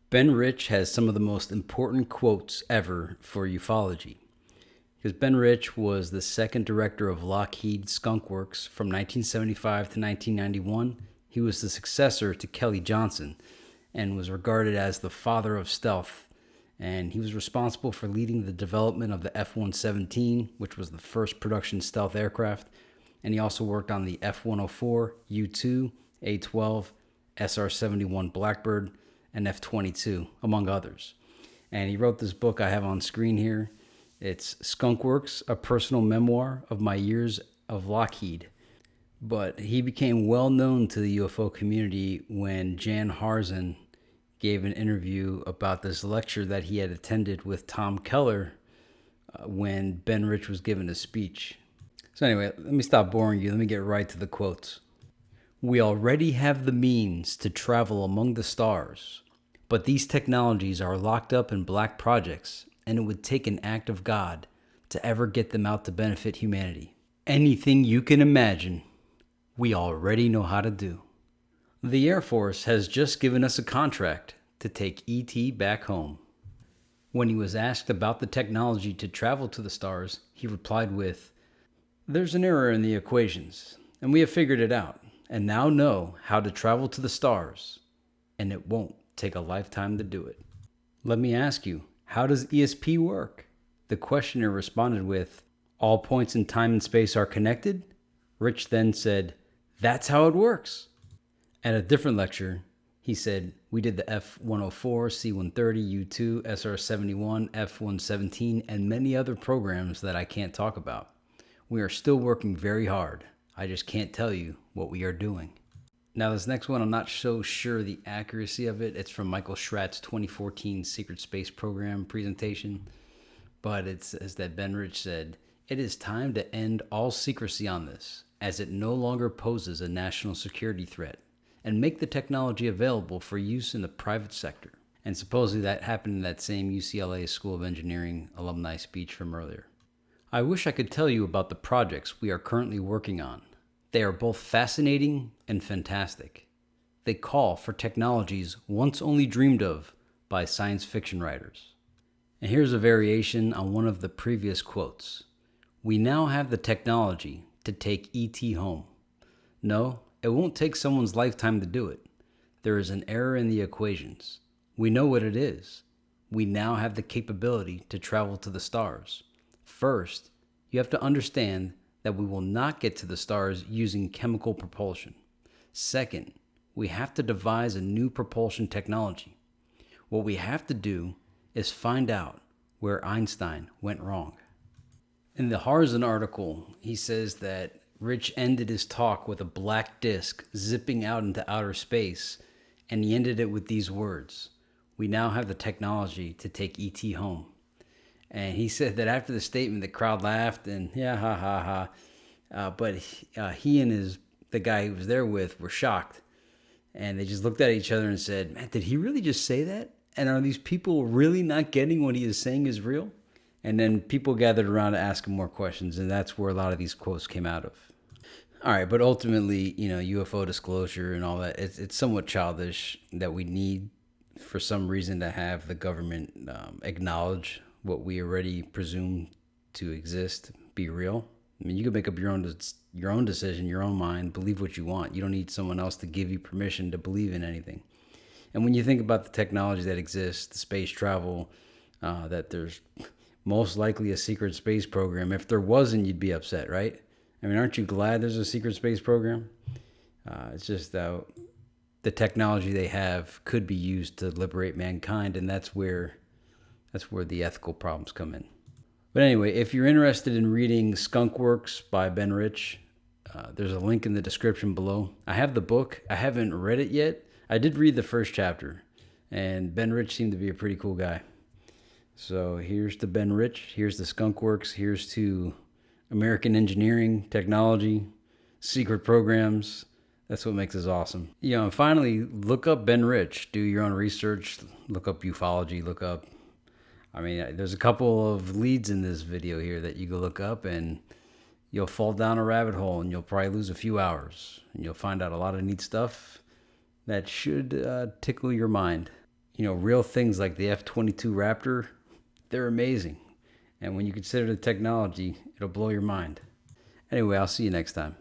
Ben Rich has some of the most important quotes ever for ufology. Because Ben Rich was the second director of Lockheed Skunkworks from 1975 to 1991. He was the successor to Kelly Johnson and was regarded as the father of stealth. And he was responsible for leading the development of the F-117, which was the first production stealth aircraft. And he also worked on the F-104, U-2, A-12, SR-71 Blackbird, and F-22, among others. And he wrote this book I have on screen here. It's Skunkworks, a personal memoir of my years of Lockheed. But he became well known to the UFO community when Jan Harzen gave an interview about this lecture that he had attended with Tom Keller when Ben Rich was giving a speech. So anyway, let me stop boring you. Let me get right to the quotes. We already have the means to travel among the stars, but these technologies are locked up in black projects, and it would take an act of God to ever get them out to benefit humanity. Anything you can imagine, we already know how to do. The Air Force has just given us a contract to take ET back home. When he was asked about the technology to travel to the stars, he replied with, "There's an error in the equations, and we have figured it out, and now know how to travel to the stars, and it won't take a lifetime to do it." Let me ask you, how does ESP work? The questioner responded with, "All points in time and space are connected?" Rich then said, "That's how it works." At a different lecture, he said, "We did the F-104, C-130, U-2, SR-71, F-117, and many other programs that I can't talk about. We are still working very hard. I just can't tell you what we are doing." Now, this next one, I'm not so sure the accuracy of it. It's from Michael Schratt's 2014 Secret Space Program presentation. But it says that Ben Rich said, "It is time to end all secrecy on this, as it no longer poses a national security threat, and make the technology available for use in the private sector." And supposedly that happened in that same UCLA School of Engineering alumni speech from earlier. I wish I could tell you about the projects we are currently working on. They are both fascinating and fantastic. They call for technologies once only dreamed of by science fiction writers. And here's a variation on one of the previous quotes. We now have the technology to take ET home. No, it won't take someone's lifetime to do it. There is an error in the equations. We know what it is. We now have the capability to travel to the stars. First, you have to understand that we will not get to the stars using chemical propulsion. Second, we have to devise a new propulsion technology. What we have to do is find out where Einstein went wrong. In the Harzen article, he says that Rich ended his talk with a black disc zipping out into outer space, and he ended it with these words, "We now have the technology to take ET home." And he said that after the statement, the crowd laughed and yeah, ha, ha, ha. But he and the guy he was there with were shocked. And they just looked at each other and said, "Man, did he really just say that? And are these people really not getting what he is saying is real?" And then people gathered around to ask him more questions. And that's where a lot of these quotes came out of. All right, but ultimately, UFO disclosure and all that, it's somewhat childish that we need, for some reason, to have the government acknowledge what we already presume to exist be real. I mean, you can make up your own decision, your own mind, believe what you want. You don't need someone else to give you permission to believe in anything. And when you think about the technology that exists, the space travel, that there's most likely a secret space program. If there wasn't, you'd be upset, right? I mean, aren't you glad there's a secret space program? It's just that the technology they have could be used to liberate mankind, and that's where the ethical problems come in. But anyway, if you're interested in reading Skunkworks by Ben Rich, there's a link in the description below. I have the book. I haven't read it yet. I did read the first chapter, and Ben Rich seemed to be a pretty cool guy. So here's to Ben Rich. Here's to Skunkworks. Here's to American engineering, technology, secret programs. That's what makes us awesome. And finally, look up Ben Rich. Do your own research. Look up ufology. There's a couple of leads in this video here that you can look up, and you'll fall down a rabbit hole, and you'll probably lose a few hours, and you'll find out a lot of neat stuff that should tickle your mind. Real things like the F-22 Raptor, they're amazing. And when you consider the technology, it'll blow your mind. Anyway, I'll see you next time.